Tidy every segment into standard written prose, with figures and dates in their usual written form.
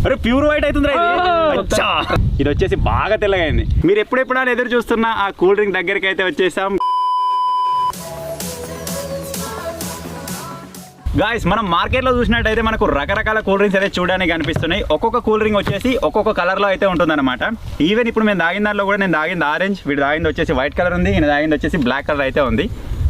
అరే pure white అవుతుంది ఇది వచ్చేసి బాగా తెల్లగైంది. మీరు ఎప్పుడెప్పుడు అని ఎదురు చూస్తున్న ఆ కూల్ డ్రింక్ దగ్గరికి అయితే వచ్చేసాం. గాయస్ మనం మార్కెట్లో చూసినట్టయితే మనకు రకరకాల కూల్ డ్రింక్స్ అయితే చూడడానికి కనిపిస్తున్నాయి. ఒక్కొక్క కూల్ డ్రింక్ వచ్చేసి ఒక్కొక్క కలర్లో అయితే ఉంటుందన్నమాట. ఈవెన్ ఇప్పుడు మేము తాగిన దాంట్లో కూడా నేను తాగింది ఆరెంజ్, వీడు తాగింది వచ్చేసి వైట్ కలర్ ఉంది, నేను తాగింది వచ్చేసి బ్లాక్ కలర్ అయితే ఉంది.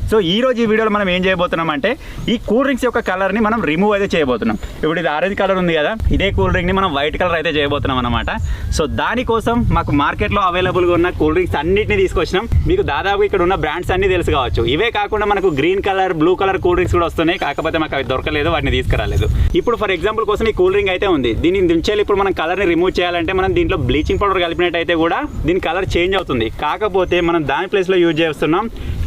సో ఈ రోజు ఈ వీడియోలో మనం ఏం చేయబోతున్నాం అంటే ఈ కూల్ డ్రింక్స్ యొక్క కలర్ని మనం రిమూవ్ అయితే చేయబోతున్నాం. ఇప్పుడు ఇది ఆరెంజ్ కలర్ ఉంది కదా, ఇదే కూల్ డ్రింక్ని మనం వైట్ కలర్ అయితే చేయబోతున్నాం అనమాట. సో దానికోసం మాకు మార్కెట్లో అవైలబుల్గా ఉన్న కూల్ డ్రింక్స్ అన్నింటినీ తీసుకొచ్చినాం. మీకు దాదాపు ఇక్కడ ఉన్న బ్రాండ్స్ అన్నీ తెలుసు కావచ్చు. ఇవే కాకుండా మనకు green colour, blue colour cool drinks కూడా వస్తున్నాయి. కాకపోతే మాకు అవి దొరకలేదు, వాటిని తీసుకురాలేదు. ఇప్పుడు ఫర్ ఎగ్జాంపుల్ కోసం ఈ కూల్ డ్రింక్ అయితే ఉంది. దీన్ని దించేయాలి. ఇప్పుడు మనం కలర్ని రిమూవ్ చేయాలంటే మనం దీంట్లో బ్లీచింగ్ పౌడర్ కలిపినట్టయితే కూడా దీని కలర్ చేంజ్ అవుతుంది. కాకపోతే మనం దాని ప్లేస్లో యూజ్ చేస్తున్నాం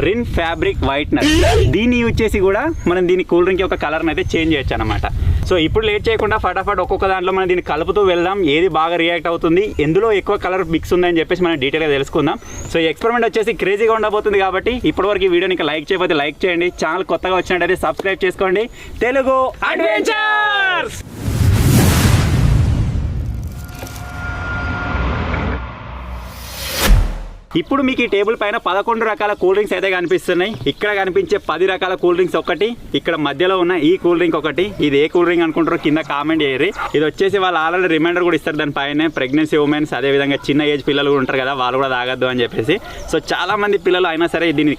రిన్ ఫ్యాబ్రిక్ వైట్నర్. దీన్ని యూజ్ చేసి కూడా మనం దీని కూల్ డ్రింక్ యొక్క కలర్ని అయితే చేంజ్ చేయొచ్చు అనమాట. సో ఇప్పుడు లేట్ చేయకుండా ఫటాఫట్ ఒక్కొక్క దాంట్లో మనం దీన్ని కలుపుతూ వెళ్దాం. ఏది బాగా రియాక్ట్ అవుతుంది, ఎందులో ఎక్కువ కలర్ మిక్స్ ఉందని చెప్పేసి మనం డీటెయిల్గా తెలుసుకుందాం. సో ఈ ఎక్స్పెరిమెంట్ వచ్చేసి క్రేజీగా ఉండబోతుంది. కాబట్టి ఇప్పటివరకు ఈ వీడియోని లైక్ చేయకపోతే లైక్ చేయండి. ఛానల్ కొత్తగా వచ్చినట్టయితే సబ్స్క్రైబ్ చేసుకోండి. తెలుగు అడ్వెంచర్స్. ఇప్పుడు మీకు ఈ టేబుల్ పైన 11 రకాల కూల్ డ్రింక్స్ అయితే కనిపిస్తున్నాయి. ఇక్కడ కనిపించే 10 రకాల కూల్ డ్రింక్స్ ఒకటి, ఇక్కడ మధ్యలో ఉన్న ఈ కూల్ డ్రింక్ ఒకటి. ఇది ఏ కూల్ డ్రింక్ అనుకుంటారో కింద కామెంట్ చేయరు. ఇది వచ్చేసి వాళ్ళు ఆల్రెడీ రిమైండర్ కూడా ఇస్తారు దానిపైన. ప్రెగ్నెన్సీ ఉమెన్స్, అదేవిధంగా చిన్న ఏజ్ పిల్లలు కూడా ఉంటారు కదా, వాళ్ళు కూడా తాగద్దు అని చెప్పేసి. సో చాలా మంది పిల్లలు అయినా సరే దీన్ని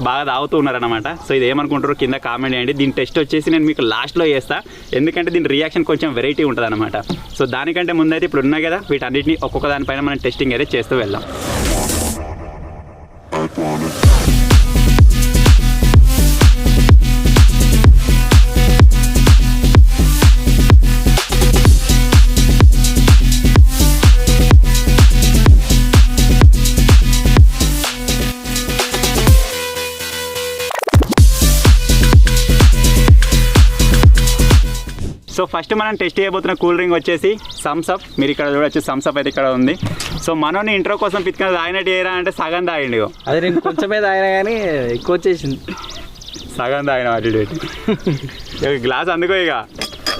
బాగా తాగుతూ ఉన్నారనమాట. సో ఇది ఏమనుకుంటారో కింద కామెంట్ చేయండి. దీని టెస్ట్ వచ్చేసి నేను మీకు లాస్ట్లో చేస్తా, ఎందుకంటే దీని రియాక్షన్ కొంచెం వెరైటీ ఉంటుంది అనమాట. సో దానికంటే ముందైతే ఇప్పుడు ఉన్నాయి కదా, వీటన్నిటిని ఒక్కొక్క దానిపైన మనం టెస్టింగ్ అయితే చేస్తూ వెళ్దాం. సో ఫస్ట్ మనం టెస్ట్ చేయబోతున్న కూల్ డ్రింక్ వచ్చేసి థమ్స్ అప్. మీరు ఇక్కడ చూడొచ్చు, థమ్స్ అప్ అయితే ఇక్కడ ఉంది. సో మనోని ఇంట్రో కోసం పిచ్చుకొని తాగినట్టు చేయరా అంటే సగం తాగిండి. అదే నేను కొంచెమే తాగినా కానీ ఎక్కువ వచ్చేసింది. సగం తాగిన వాటి గ్లాస్ అందుకో ఇక.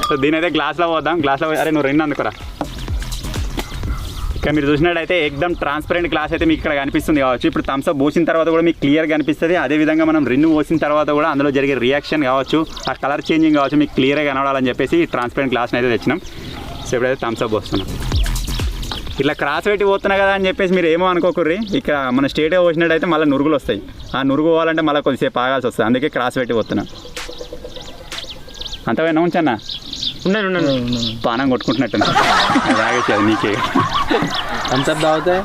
సో దీని అయితే గ్లాస్లో పోద్దాం. గ్లాస్లో అరే నువ్వు రెండు అందుకోరా. ఇక్కడ మీరు చూసినట్టయితే ఎక్దమ్ ట్రాన్స్పరెంట్ గ్లాస్ అయితే మీకు ఇక్కడ కనిపిస్తుంది కావచ్చు. ఇప్పుడు థమ్స్ అప్ పోసిన తర్వాత కూడా మీకు క్లియర్ కనిపిస్తుంది. అదేవిధంగా మనం రిన్ను పోసిన తర్వాత కూడా అందులో జరిగే రియాక్షన్ కావచ్చు, ఆ కలర్ చేంజింగ్ కావచ్చు, మీకు క్లియర్గా కనబడాలని చెప్పేసి ట్రాన్స్పరెంట్ గ్లాస్ని అయితే తెచ్చినాం. సో ఇప్పుడైతే థమ్స్ అప్ పోస్తున్నాం. ఇట్లా క్రాస్ పెట్టి పోతున్నా కదా అని చెప్పేసి మీరు ఏమో అనుకోకుర్రి. ఇక్కడ మన స్టేట్గా పోసినట్టయితే మళ్ళీ నురుగులు వస్తాయి. ఆ నురుగు పోవాలంటే మళ్ళీ కొద్దిసేపు ఆగాల్సి వస్తుంది. అందుకే క్రాస్ పెట్టి పోతున్నాం. అంతవైనా ఉంచన్నా ఉన్నాను పానం కొట్టుకుంటున్నట్టు తాగేసేది నీకే. థమ్స్ అప్ తాగితే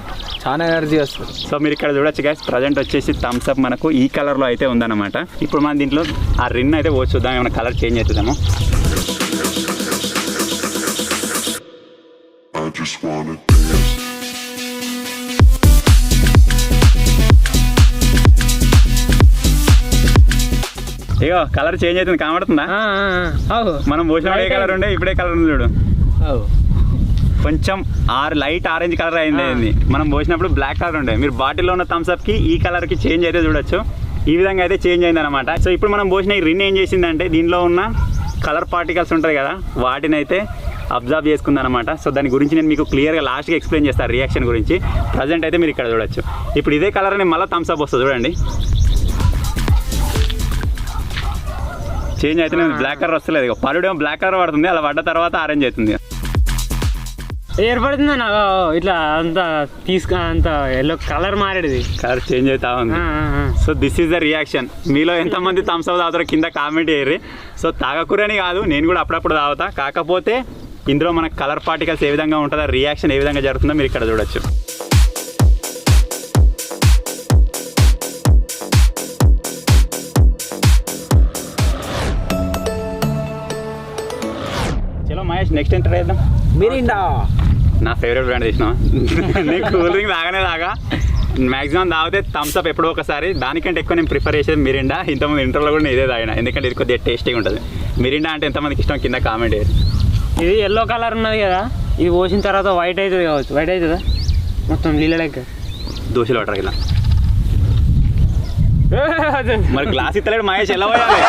చాలా ఎనర్జీ వస్తుంది. సో మీరు ఇక్కడ చూడొచ్చు గైస్, ప్రజెంట్ వచ్చేసి థమ్స్ అప్ మనకు ఈ కలర్లో అయితే ఉందన్నమాట. ఇప్పుడు మనం దీంట్లో ఆ రిన్ అయితే పోసి చూద్దాం, ఏమైనా కలర్ చేంజ్ అవుతుందేమో. ఇగో కలర్ చేంజ్ అవుతుంది, కనబడుతుందా? మనం పోసిన ఏ కలర్ ఉండే ఇప్పుడే కలర్ ఉంది చూడు. కొంచెం లైట్ ఆరెంజ్ కలర్ అయింది. మనం పోసినప్పుడు బ్లాక్ కలర్ ఉండే. మీరు బాటిల్లో ఉన్న థమ్స్ అప్కి ఈ కలర్కి చేంజ్ అయితే చూడొచ్చు. ఈ విధంగా అయితే చేంజ్ అయింది అనమాట. సో ఇప్పుడు మనం పోసిన ఈ రిన్ ఏం చేసిందంటే దీనిలో ఉన్న కలర్ పార్టికల్స్ ఉంటాయి కదా, వాటిని అయితే అబ్జర్వ్ చేసుకుంది అనమాట. సో దాని గురించి నేను మీకు క్లియర్గా లాస్ట్గా ఎక్స్ప్లెయిన్ చేస్తాను రియాక్షన్ గురించి. ప్రజెంట్ అయితే మీరు ఇక్కడ చూడొచ్చు. ఇప్పుడు ఇదే కలర్ అని మళ్ళీ థమ్స్ అప్ వస్తుంది చూడండి. చేంజ్ అయితే బ్లాక్ కలర్ వస్తలేదు. పరుడేమో బ్లాక్ కలర్ పడుతుంది, అలా పడ్డ తర్వాత ఆరెంజ్ అవుతుంది. ఏర్పడుతుంది నాకు ఇట్లా అంత అంత ఎల్లో కలర్ మారేది, కలర్ చేంజ్ అవుతా ఉంది. So this is the reaction. మీలో ఎంతమంది థమ్స్ అప్ తాగుతారో కింద కామెంట్ చేయరు. సో తాగకూరని కాదు, నేను కూడా అప్పుడప్పుడు తాగుతా. కాకపోతే ఇందులో మనకు కలర్ పార్టికల్స్ ఏ విధంగా ఉంటుందో, రియాక్షన్ ఏ విధంగా జరుగుతుందో మీరు ఇక్కడ చూడొచ్చు. చలో మహేష్, నెక్స్ట్ ఎంటర్ చేద్దాం. మిరిండా నా ఫేవరెట్ బ్రాండ్ తీసినా. నేను కూల్ డ్రింక్ తాగా మ్యాక్సిమం తాగితే థమ్స్ అప్ ఎప్పుడో ఒకసారి. దానికంటే ఎక్కువ నేను ప్రిఫర్ చేసేది మిరిండా. ఇంతమంది ఇంటర్లో కూడా నేను ఇదే తాగిన, ఎందుకంటే ఇది కొద్దిగా టేస్టీగా ఉంటుంది. మిరిండా అంటే ఎంతమందికి ఇష్టం కింద కామెంట్ చేయరు. ఇది ఎల్లో కలర్ ఉన్నది కదా, ఇది పోసిన తర్వాత వైట్ అవుతుంది కావచ్చు. వైట్ అవుతుందా మొత్తం నీళ్ళ లెక్క దోశలు వాటర్ ఇలా. మరి గ్లాస్ ఇస్తలేడు మహేష్, ఎలా పోయాలి?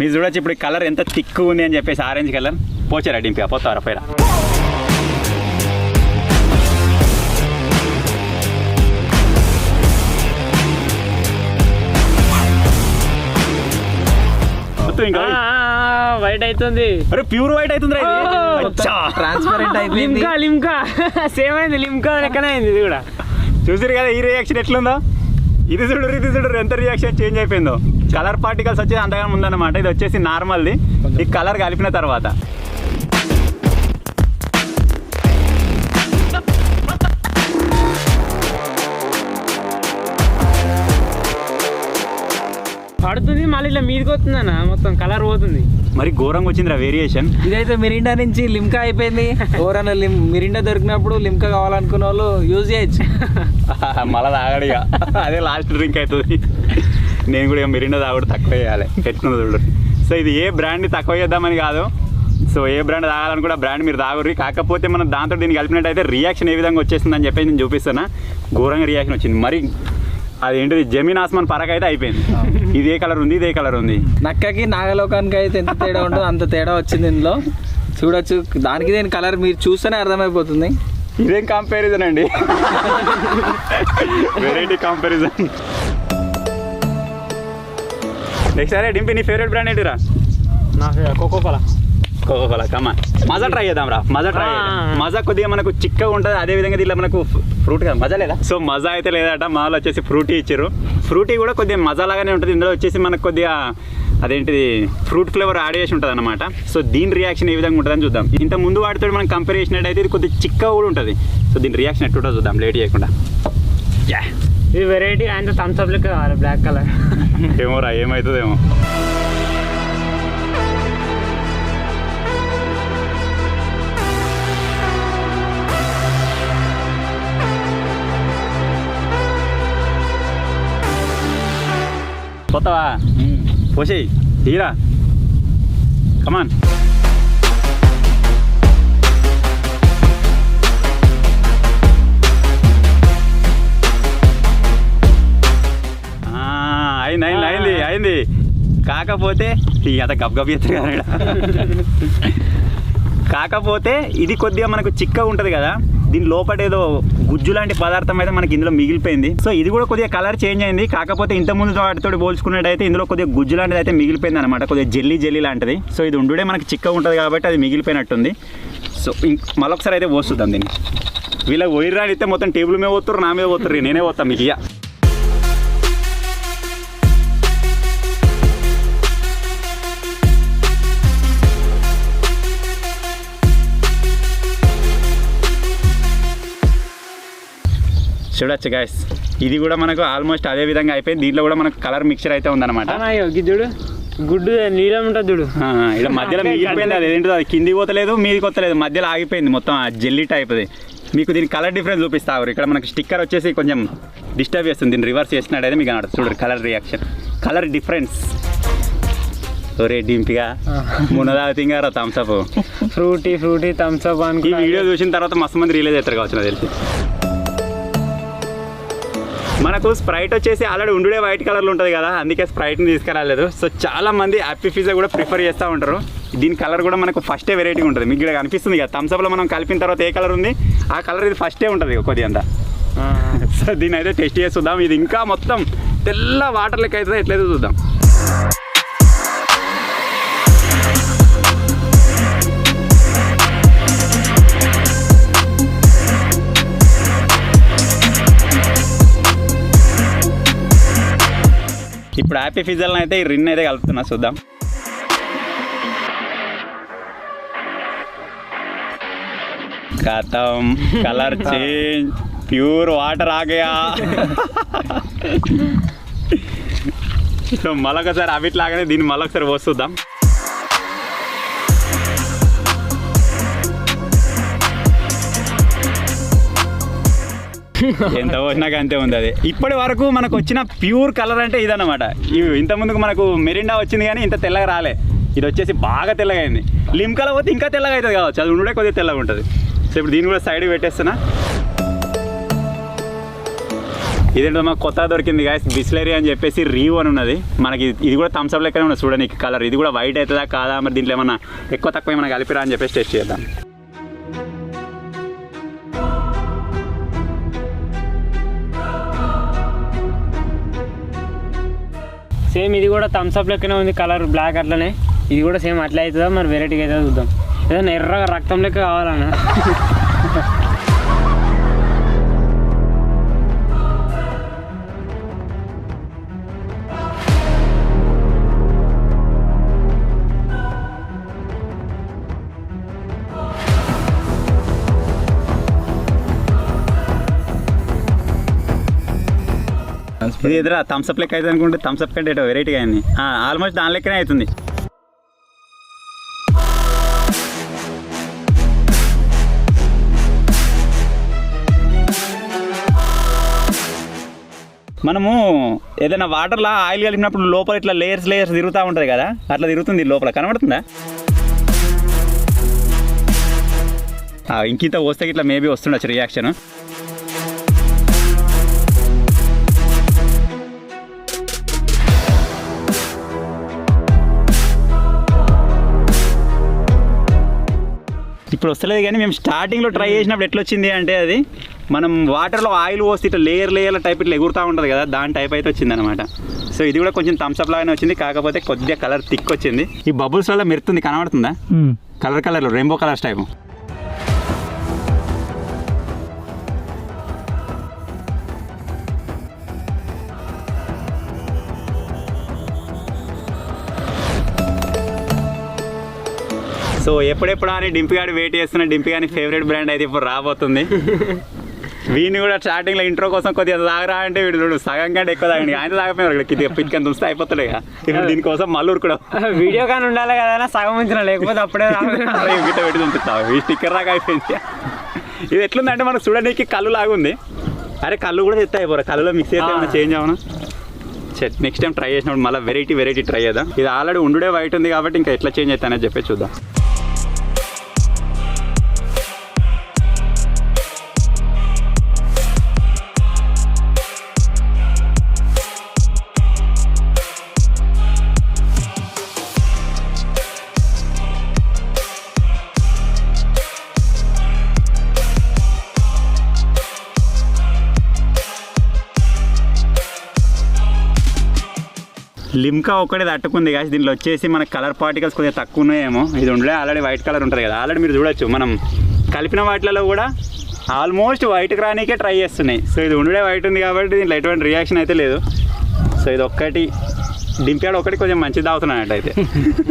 మీరు చూడొచ్చు ఇప్పుడు కలర్ ఎంత థిక్ ఉంది అని చెప్పేసి ఆరెంజ్ కలర్ పోచారా డింపి పోతారా పైరా ఇంకా వైట్ అవుతుంది. అరే ప్యూర్ వైట్ అవుతుంది ట్రాన్స్పరెంట్ అయిపోయింది. లిమ్కా సేమ్ అయింది. లిమ్కా లెక్కనే అయింది ఇది కూడా. చూసారు కదా ఈ రియాక్షన్ ఎట్లుందో. ఇది చూడరు ఎంత రియాక్షన్ చేంజ్ అయిపోయిందో. కలర్ పార్టికల్స్ వచ్చేసి అంతగా ఉందన్నమాట. ఇది వచ్చేసి నార్మల్ది. ఈ కలర్ కలిపిన తర్వాత పడుతుంది మళ్ళీ ఇలా మీదకి వస్తుందన్న మొత్తం కలర్ పోతుంది. మరి ఘోరంగా వచ్చిందిరా వేరియేషన్. ఇదైతే మిరిండా నుంచి లిమ్కా అయిపోయింది. ఎవరైనా మిరిండా దొరికినప్పుడు లిమ్కా కావాలనుకున్న వాళ్ళు యూజ్ చేయొచ్చు. మళ్ళీ తాగడిగా అదే లాస్ట్ డ్రింక్ అవుతుంది. నేను కూడా మిరిండా తాగుడు తక్కువ చేయాలి పెట్టుకున్న చూడు. సో ఇది ఏ బ్రాండ్ని తక్కువ చేద్దామని కాదు. సో ఏ బ్రాండ్ తాగాలని కూడా బ్రాండ్ మీరు తాగుర్రి. కాకపోతే మనం దాంతో దీన్ని కలిపినట్టయితే రియాక్షన్ ఏ విధంగా వచ్చేస్తుందని చెప్పేసి నేను చూపిస్తున్నా. ఘోరంగా రియాక్షన్ వచ్చింది. మరి అదేంటిది జమీన్ ఆస్మాన్ పరక అయితే అయిపోయింది. ఇదే కలర్ ఉంది ఇదే కలర్ ఉంది. నక్కకి నాగలోకానికి అయితే ఎంత తేడా ఉంటుందో అంత తేడా వచ్చింది ఇందులో. చూడొచ్చు. దానికి దేని కలర్ మీరు చూస్తేనే అర్థమైపోతుంది. ఇదేం కంపారిజన్ అండి. Variety comparison. నెక్స్ట్ అరే డింపి నీ ఫేవరెట్ బ్రాండ్ ఏంటిరా? నా కోకోకోలా. కోకోకోలా కమా. మజా ట్రై చేద్దాం రా. మజా ట్రై మజా కొద్దిగా మనకు చిక్కగా ఉంటుంది. అదే విధంగా దీనిలో మనకు ఫ్రూట్ కదా మజా లేదా. సో మజా అయితే లేదట. మాలో వచ్చేసి ఫ్రూటీ ఇచ్చారు. ఫ్రూటీ కూడా కొద్దిగా మజా లాగానే ఉంటుంది. ఇందులో వచ్చేసి మనకు కొద్దిగా అదేంటిది ఫ్రూట్ ఫ్లేవర్ యాడ్ చేసి ఉంటుంది అనమాట. సో దీని రియాక్షన్ ఏ విధంగా ఉంటుందని చూద్దాం. ఇంత ముందు వాటితో మనం కంపేర్ చేసినట్టయితే ఇది కొద్దిగా చిక్కగా కూడా ఉంటుంది. సో దీని రియాక్షన్ ఎట్టుంటుందో చూద్దాం లేట్ చేయకుండా. యా ఇది వెరైటీ ఆయన థమ్స్ అప్ లెక్క కావాలి బ్లాక్ కలర్. ఏమోరా ఏమవుతుందేమో. పోతావా పోసేయి హీరా కమాన్. అయింది. కాకపోతే అత గబ్ ఎత్తారు కదా. కాకపోతే ఇది కొద్దిగా మనకు చిక్కగా ఉంటుంది కదా. దీని లోపల ఏదో గుజ్జు లాంటి పదార్థం అయితే మనకి ఇందులో మిగిలిపోయింది. సో ఇది కూడా కొద్దిగా కలర్ చేంజ్ అయింది. కాకపోతే ఇంతకుముందు వాటితో పోల్చుకున్నట్టయితే ఇందులో కొద్దిగా గుజ్జు లాంటిది అయితే మిగిలిపోయింది అనమాట. కొద్దిగా జెల్లీ లాంటిది. సో ఇది ఉండుడే మనకి చిక్కగా ఉంటుంది కాబట్టి అది మిగిలిపోయినట్టుంది. సో మరొకసారి అయితే పోస్తుందాం దీన్ని. వీళ్ళకి వైర్రాని అయితే మొత్తం టేబుల్ మీద పోతున్నారు, నా మీద పోతుర్రు. నేనే పోతాను మీకు ఇక. చూడొచ్చు గాయస్. ఇది కూడా మనకు ఆల్మోస్ట్ అదే విధంగా అయిపోయింది. దీంట్లో కూడా మనకు కలర్ మిక్చర్ అయితే ఉందన్నమాట. చూడు గుడ్డు నీలం ఉంటుంది చూడు. ఇక్కడ మధ్యలో మిగిలిపోయింది. అది ఏంటో అది కిందికి పోతలేదు మీదికి పోతలేదు, మధ్యలో ఆగిపోయింది మొత్తం. ఆ జెల్లీ టైప్ అది. మీకు దీని కలర్ డిఫరెన్స్ చూపిస్తారు. ఇక్కడ మనకు స్టిక్కర్ వచ్చేసి కొంచెం డిస్టర్బ్ చేస్తుంది. దీన్ని రివర్స్ చేసినట్టయితే మీకు అన్నట్టు చూడరు కలర్ రియాక్షన్, కలర్ డిఫరెన్స్. ఒరే డింపిగా మునదాగుతుంగారా థమ్స్అప్ ఫ్రూటీ థమ్స్అప్ అని. ఈ వీడియో చూసిన తర్వాత మస్తు మంది రిలీజ్ అవుతారు కావచ్చు నాకు తెలిసి. మనకు స్ప్రైట్ వచ్చేసి ఆల్రెడీ ఉండే వైట్ కలర్లో ఉంటుంది కదా, అందుకే స్ప్రైట్ని తీసుకురాలేదు. సో చాలా మంది హ్యాపీ ఫిజ్జా కూడా ప్రిఫర్ చేస్తూ ఉంటారు. దీని కలర్ కూడా మనకు ఫస్టే వెరైటీగా ఉంటుంది. మీకు ఇక్కడ కనిపిస్తుంది కదా థమ్స్అప్లో మనం కలిపిన తర్వాత ఏ కలర్ ఉంది ఆ కలర్ ఇది ఫస్టే ఉంటుంది కొద్దిగా అంతా. సో దీన్ని అయితే టెస్ట్ చేసి చూద్దాం. ఇది ఇంకా మొత్తం తెల్ల వాటర్ లెక్క అవుతుందో ఎట్లయితే చూద్దాం. ఇప్పుడు హ్యాపీ ఫిజ్జాలను అయితే ఈ రిన్ అయితే కలుపుతున్నా చూద్దాం. ఖతం కలర్ చేంజ్, ప్యూర్ వాటర్ ఆగయా. సో మళ్ళొకసారి అవిట్లాగానే దీన్ని మళ్ళొకసారి పోస్తుందాం. ఎంత పోసినాక అంతే ఉంది అది. ఇప్పటి వరకు మనకు వచ్చిన ప్యూర్ కలర్ అంటే ఇదన్నమాట. ఇంతకుముందుకు మనకు మెరిండా వచ్చింది కానీ ఇంత తెల్లగా రాలే. ఇది వచ్చేసి బాగా తెల్లగా అయింది. లిమ్కాలో పోతే ఇంకా తెల్లగా అవుతుంది కావచ్చు, అది ఉండే కొద్దిగా తెల్లగా ఉంటుంది. సో ఇప్పుడు దీన్ని కూడా సైడ్కి పెట్టేస్తున్నా. ఇదేంటో మాకు కొత్తగా దొరికింది గాయస్, బిస్లరీ అని చెప్పేసి రీవ్ అని ఉన్నది. మనకి ఇది కూడా థమ్స్ అప్ లెక్కనే ఉన్నది చూడండి కలర్. ఇది కూడా వైట్ అవుతుందా కాదా, మరి దీంట్లో ఏమన్నా ఎక్కువ తక్కువ ఏమైనా కలిపిరా అని చెప్పేసి టెస్ట్ చేద్దాం. సేమ్ ఇది కూడా థమ్స్ అప్ లెక్కనే ఉంది కలర్, బ్లాక్ అట్లనే. ఇది కూడా సేమ్ అట్లా అవుతుందా మరి వెరైటీగా అవుతుందో చూద్దాం. ఏదైనా ఎర్రగా రక్తం లెక్క కావాలన్నా. ఇది ఎదురా థమ్స్ అప్ లెక్క అవుతుంది అనుకుంటే థమ్స్ అప్ కంటే వెరైటీగా అయింది. ఆల్మోస్ట్ దాని లెక్కనే అవుతుంది. మనము ఏదైనా వాటర్లో ఆయిల్ కలిపినప్పుడు లోపల ఇట్లా లేయర్స్ తిరుగుతూ ఉంటుంది కదా, అట్లా తిరుగుతుంది లోపల. కనబడుతుందా? ఇంకింత వస్తే ఇట్లా మేబీ వస్తుండొచ్చు రియాక్షన్. ఇప్పుడు వస్తలేదు కానీ మేము స్టార్టింగ్లో ట్రై చేసినప్పుడు ఎట్లా వచ్చింది అంటే, అది మనం వాటర్లో ఆయిల్ పోస్తే ఇట్లా లేయర్ల టైప్ ఇట్లా ఎగురుతూ ఉంటుంది కదా, దాని టైప్ అయితే వచ్చింది అనమాట. సో ఇది కూడా కొంచెం థమ్స్ అప్ లాగానే వచ్చింది, కాకపోతే కొద్దిగా కలర్ థిక్ వచ్చింది. ఈ బబుల్స్ వల్ల మెరుతుంది, కనబడుతుందా? కలర్లో రెయిన్బో కలర్స్ టైపు. సో ఎప్పుడెప్పుడు అని డింపిగాడి వెయిట్ చేస్తున్న డింపిగాని ఫేవరెట్ బ్రాండ్ అయితే ఇప్పుడు రాబోతుంది. వీడిని కూడా స్టార్టింగ్లో ఇంట్రో కోసం కొద్దిగా తాగరా అంటే వీడు సగం కంటే ఎక్కువ తాగండి. ఆయన తాగపోయినారు పిచ్చికని చూస్తే అయిపోతాడు కదా. ఇప్పుడు దీనికోసం మళ్ళీ కూడా వీడియో కానీ ఉండాలి కదా, సగం ఉంచిన లేకపోతే అప్పుడే గిట్ట పెట్టి చూపిస్తావు. ఈ స్టిక్కర్ రాగా అయిపోయింది. ఇది ఎట్లుందంటే మనకు చూడడానికి కళ్ళు లాగుంది. అరే కళ్ళు కూడా తెస్తాయి పోరా, కళ్ళులో మిక్స్ అయితే ఏమైనా చేంజ్ అవునా? నెక్స్ట్ టైం ట్రై చేసినప్పుడు మళ్ళీ వెరైటీ ట్రై చేద్దాం. ఇది ఆల్రెడీ ఉండే వైట్ ఉంది కాబట్టి ఇంకా ఎట్లా చేంజ్ అవుతానని చెప్పి చూద్దాం. లిమ్కా ఒకటి తట్టుకుంది కాదు, దీనిలో వచ్చేసి మన కలర్ పార్టికల్స్ కొద్దిగా తక్కువ ఉన్నాయేమో. ఇది ఉండే ఆల్రెడీ వైట్ కలర్ ఉంటుంది కదా, ఆల్రెడీ మీరు చూడొచ్చు మనం కలిపిన వాటిలలో కూడా ఆల్మోస్ట్ వైట్కి రానికే ట్రై చేస్తున్నాయి. సో ఇది ఉండే వైట్ ఉంది కాబట్టి దీంట్లో ఎటువంటి రియాక్షన్ అయితే లేదు. సో ఇది ఒక్కటి డింపాడు ఒకటి కొంచెం మంచిది తాగుతున్నాను అయితే.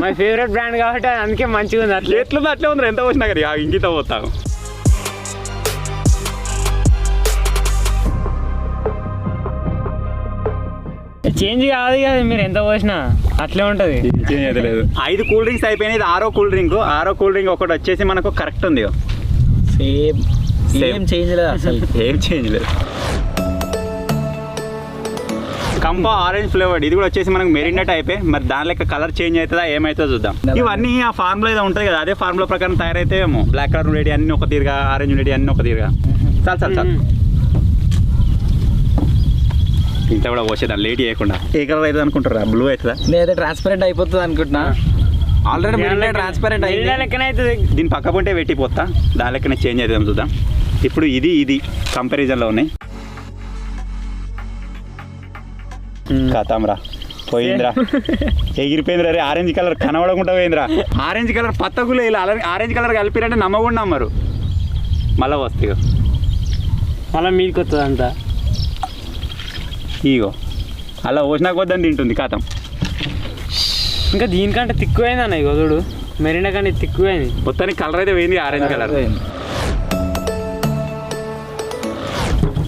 మై ఫేవరెట్ బ్రాండ్ కాబట్టి అందుకే మంచిగా ఉంది. అట్లా ఎట్లుందో అట్లే ఉంది, ఎంత వచ్చినా కదా ఇంకిత పోతాను. చేంజ్ కాదు కదా, మీరు ఎంత పోసినా అట్లే ఉంటుంది, చేంజ్ అయితే లేదు. 5 కూల్ డ్రింక్స్ అయిపోయినాయి. ఇది 6వ కూల్ డ్రింక్ ఒకటి వచ్చేసి మనకు కరెక్ట్ ఉంది. సేమ్ చేంజ్ లేదు అసలు, ఏం చేంజ్ లేదు. కంపా ఆరెంజ్ ఫ్లేవర్డ్, ఇది కూడా వచ్చేసి మనకు మెరిండా టైపే. మరి దాని లెక్క కలర్ చేంజ్ అవుతుందా ఏమవుతుందో చూద్దాం. ఇవన్నీ ఆ ఫార్ములా ఏదో ఉంటుంది కదా, అదే ఫార్ములా ప్రకారం తయారైతేమో. బ్లాక్ కలర్ ఉండేది అన్ని ఒక తీరుగా, ఆరెంజ్ ఉండేది అన్ని ఒక తీరుగా. చాలు ఇంత కూడా పోసేదాన్ని లేట్ చేయకుండా. ఏ కలర్ అవుతుంది అనుకుంటారా? బ్లూ అవుతుందా? నేనైతే ట్రాన్స్పరెంట్ అయిపోతుంది అనుకుంటున్నా. ఆల్రెడీ ట్రాన్స్పరెంట్ అవుతుంది. దీని పక్క పొంటే పెట్టిపోతా, దాని లెక్కనే చేంజ్ అవుతాం చూద్దాం. ఇప్పుడు ఇది కంపారిజన్లో ఉన్నాయి. కథంరా పోయిందిరా, ఎగిరిపోయిందిరా. రే ఆరెంజ్ కలర్ కనబడకుండా పోయిందిరా. ఆరెంజ్ కలర్ పత్తగులు ఇలా ఆరెంజ్ కలర్ కలిపిరంటే నమ్మకుండా నమ్మరు. మళ్ళీ వస్తాయి మళ్ళీ మీదకి వస్తుంది అంతా. ఇగో అలా పోసినా కొద్దని తింటుంది కథం. ఇంకా దీనికంటే తిక్కువైంది అన్న. ఇగో చూడు, మెరీనా కానీ తిక్కువైంది. మొత్తానికి కలర్ అయితే పోయింది, ఆరెంజ్ కలర్.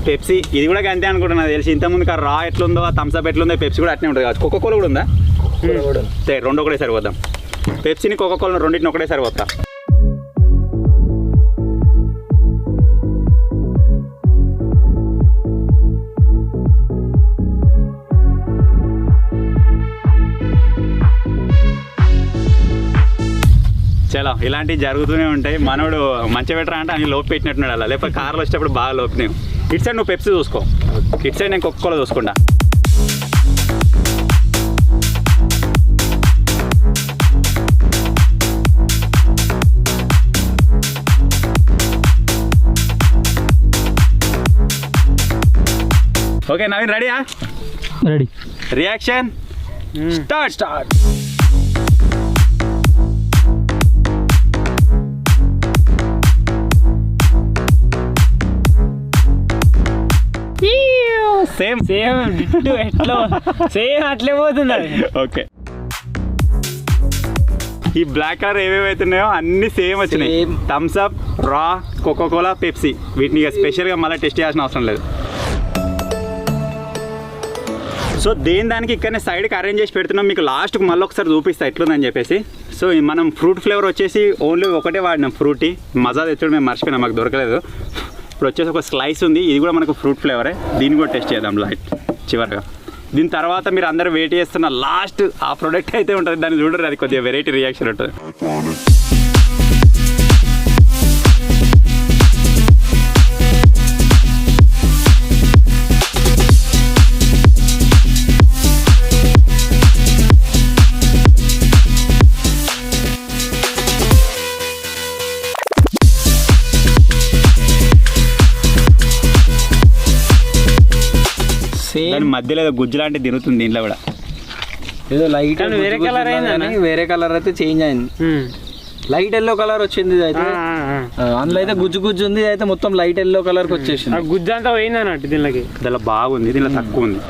పెప్సీ ఇది కూడా అంతే అనుకుంటున్నా తెలిసి. ఇంతకుముందు రా ఎట్లుందో, థమ్స్ అప్ ఎట్లుందో, పెప్సీ కూడా అట్నే ఉంటుంది కావచ్చు. కోకోకోలా కూడా ఉందా? రెండు ఒకటే సరిపోద్దాం. పెప్సీని కోకోకోలా రెండింటిని ఒకటే సరిపోతా. చలో ఇలాంటివి జరుగుతూనే ఉంటాయి. మనోడు మంచి పెట్టరా అంటే అని లోపు పెట్టినట్టున్నాడు అలా, లేకపోతే కార్లు వచ్చేటప్పుడు బాగా లోపినాయి. ఇటు సైడ్ నువ్వు పెప్సీ చూసుకో, ఇటు సైడ్ నేను కోకోకోలా చూసుకుంటా. ఓకే నవీన్ రెడీయా? రెడీ. Reaction start. సేమ్ ఎట్లా సేమ్ అట్లే పోతుంది అది. ఓకే ఈ బ్లాక్ కలర్ ఏవేవైతున్నాయో అన్ని సేమ్ వచ్చినాయి. Same. థమ్స్ అప్, రా, కోకోకోలా, పెప్సీ. వీటిని ఇక స్పెషల్గా మళ్ళీ టెస్ట్ చేయాల్సిన అవసరం లేదు. సో దానికి ఇక్కడనే సైడ్కి అరేంజ్ చేసి పెడుతున్నాం. మీకు లాస్ట్కి మళ్ళీ ఒకసారి చూపిస్తా ఎట్లుందని చెప్పేసి. సో మనం ఫ్రూట్ ఫ్లేవర్ వచ్చేసి ఓన్లీ ఒకటే వాడినాం, ఫ్రూటీ. మజా తెచ్చుడు మేము మర్చిపోయినాం, మాకు దొరకలేదు. ఇప్పుడు వచ్చేసి ఒక స్లైస్ ఉంది, ఇది కూడా మనకు ఫ్రూట్ ఫ్లేవరే. దీన్ని కూడా టెస్ట్ చేద్దాం లైట్ చివరిగా. దీని తర్వాత మీరు అందరూ వెయిట్ చేస్తున్న లాస్ట్ ఆ ప్రోడక్ట్ అయితే ఉంటుంది, దాన్ని చూడరు. అది కొద్దిగా వెరైటీ రియాక్షన్ ఉంటుంది. దాని మధ్యలో ఏదో గుజ్జు లాంటిది తిరుగుతుంది దీంట్లో కూడా. ఏదో లైట్ కానీ వేరే colour అయిందా? వేరే కలర్ అయితే చేంజ్ అయింది. లైట్ ఎల్లో కలర్ వచ్చింది ఇది అయితే. అందులో అయితే గుజ్జు గుజ్జు ఉంది, అయితే మొత్తం లైట్ ఎల్లో కలర్కి వచ్చేసింది. ఆ గుజ్జు అంతా పోయింది అన్నట్టు దీనికి. దీనిలో బాగుంది, దీనిలో తక్కువ ఉంది.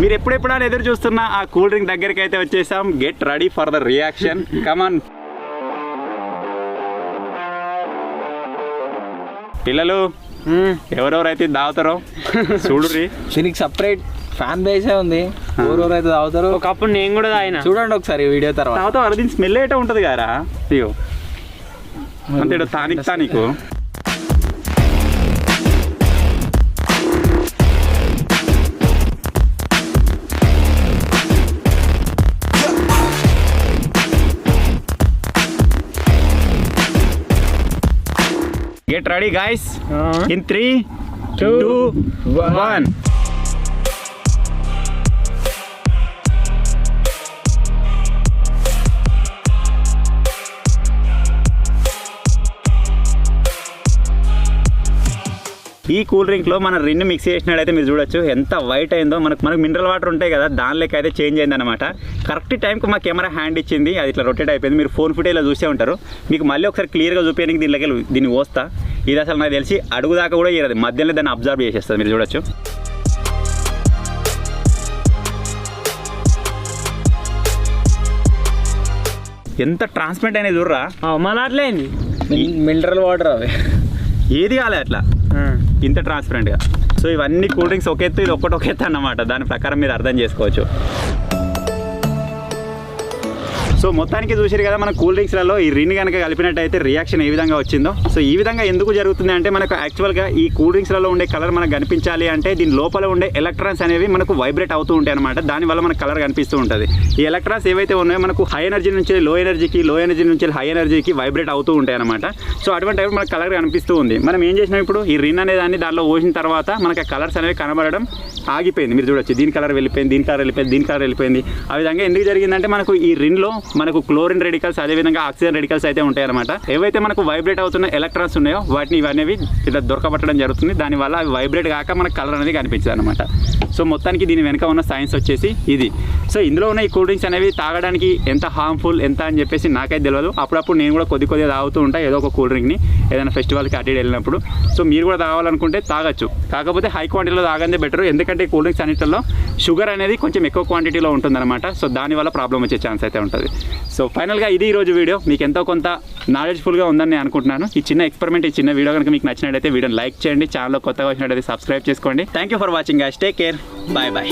మీరు ఎప్పుడెప్పుడు అని ఎదురు చూస్తున్న ఆ కూల్ డ్రింక్ దగ్గరికి అయితే వచ్చేసాం. Get ready for the reaction. Come on పిల్లలు, ఎవరెవరైతే తాగుతారో చూడుర్రి. దీనికి సపరేట్ ఫ్యాన్ బేసే ఉంది, ఎవరెవరైతే తాగుతారో. ఒకప్పుడు నేను కూడా తాగిన. చూడండి ఒకసారి వీడియో తర్వాత. తాగుతావు, దీని స్మెల్ ఏటో ఉంటుంది కదా. అయ్యో అంతే తానికు. Get ready guys. In 3, 2, 1. ఈ కూల్ డ్రింక్లో మన రిన్ మిక్స్ చేసినట్టయితే మీరు చూడొచ్చు ఎంత వైట్ అయిందో. మనకు మినరల్ వాటర్ ఉంటాయి కదా, దానిలోకి అయితే చేంజ్ అయింది అనమాట. కరెక్ట్ టైంకి మా కెమెరా హ్యాండ్ ఇచ్చింది, అది ఇట్లా రొటేట్ అయిపోయింది. మీరు ఫోన్ ఫుటేజ్లో చూసే ఉంటారు. మీకు మళ్ళీ ఒకసారి క్లియర్గా చూపించడానికి దీన్ని పోస్తా. ఇది అసలు నాకు తెలిసి అడుగు దాకా కూడా ఇరదు, మధ్యలో దాన్ని అబ్జర్వ్ చేసేస్తుంది. మీరు చూడొచ్చు. ఎంత ట్రాన్స్పరెంట్ అనేది చూడరా. మన అట్లే అయింది మినరల్ వాటర్ అవి ఏది కాలే అట్లా ఇంత ట్రాన్స్పరెంట్గా. సో ఇవన్నీ కూల్ డ్రింక్స్ ఒక ఎత్తు, ఇది ఒక్కటి ఒక ఎత్తు అన్నమాట. దాని ప్రకారం మీరు అర్థం చేసుకోవచ్చు. సో మొత్తానికి చూసారు కదా మన కూల్ డ్రింక్స్లలో ఈ రిన్ కనుక కలిపినట్టయితే రియాక్షన్ ఏ విధంగా వచ్చిందో. సో ఈ విధంగా ఎందుకు జరుగుతుంది అంటే మనకు యాక్చువల్గా ఈ కూల్ డ్రింక్స్లలో ఉండే కలర్ మనకు కనిపించాలి అంటే దీని లోపల ఉండే ఎలక్ట్రాన్స్ అనేవి మనకు వైబ్రేట్ అవుతూ ఉంటాయి అనమాట. దానివల్ల మనకు కలర్ కనిపిస్తూ ఉంటుంది. ఈ ఎలక్ట్రాన్స్ ఏవైతే ఉన్నాయో మనకు హై ఎనర్జీ నుంచి లో ఎనర్జీకి, లో ఎనర్జీ నుంచి హై ఎనర్జీకి వైబ్రేట్ అవుతూ ఉంటాయి అనమాట. సో అటువంటి టైపు మనకు కలర్ కనిపిస్తూ ఉంది. మనం ఏం చేసినాం ఇప్పుడు ఈ రిన్ అనే దాన్ని దాంట్లో పోసిన తర్వాత మనకు ఆ కలర్స్ అనేవి కనబడడం ఆగిపోయింది. మీరు చూడొచ్చు, దీని కలర్ వెళ్ళిపోయింది, దీని కలర్ వెళ్ళిపోయింది, దీని కలర్ వెళ్ళిపోయింది. ఆ విధంగా ఎందుకు జరిగిందంటే మనకు ఈ రిన్లో మనకు క్లోరిన్ రెడికల్స్, అదేవిధంగా ఆక్సిజన్ రెడికల్స్ అయితే ఉంటాయి అనమాట. ఏవైతే మనకు వైబ్రేట్ అవుతున్న ఎలక్ట్రాన్స్ ఉన్నాయో వాటిని ఇవన్నీ ఇట్లా దొరకబట్టడం జరుగుతుంది. దానివల్ల అవి వైబ్రేట్ కాక మనకు కలర్ అనేది కనిపించదు అనమాట. సో మొత్తానికి దీని వెనక ఉన్న సైన్స్ వచ్చేసి ఇది. సో ఇందులో ఉన్న ఈ కూల్ డ్రింక్స్ అనేవి తాగడానికి ఎంత హార్మ్ఫుల్ ఎంత అని చెప్పేసి నాకైతే తెలియదు. అప్పుడప్పుడు నేను కూడా కొద్దిగా తాగుతూ ఉంటాను ఏదో ఒక కూల్ డ్రింక్ని, ఏదైనా ఫెస్టివల్కి అటు వెళ్ళినప్పుడు. సో మీరు కూడా తాగాలనుకుంటే తాగొచ్చు, కాకపోతే హై క్వాంటిటీలో తాగందే బెటర్. ఎందుకంటే కూల్ డ్రింక్స్ అన్నిటిలో షుగర్ అనేది కొంచెం ఎక్కువ క్వాంటిటీలో ఉంటుందన్నమాట. సో దానివల్ల ప్రాబ్లం వచ్చే ఛాన్స్ అయితే ఉంటుంది. సో ఫైనల్గా ఇది ఈరోజు వీడియో. మీకు ఎంతో కొంత నాలెడ్జ్ఫుల్గా ఉందని నేను అనుకుంటున్నాను. ఈ చిన్న ఎక్స్పెరిమెంట్, ఈ చిన్న వీడియో కనుక మీకు నచ్చినట్టయితే వీడియోని లైక్ చేయండి. ఛానల్లో కొత్తగా వచ్చినట్టయితే సబ్స్క్రైబ్ చేసుకోండి. Thank you for watching guys. Take care. Bye bye.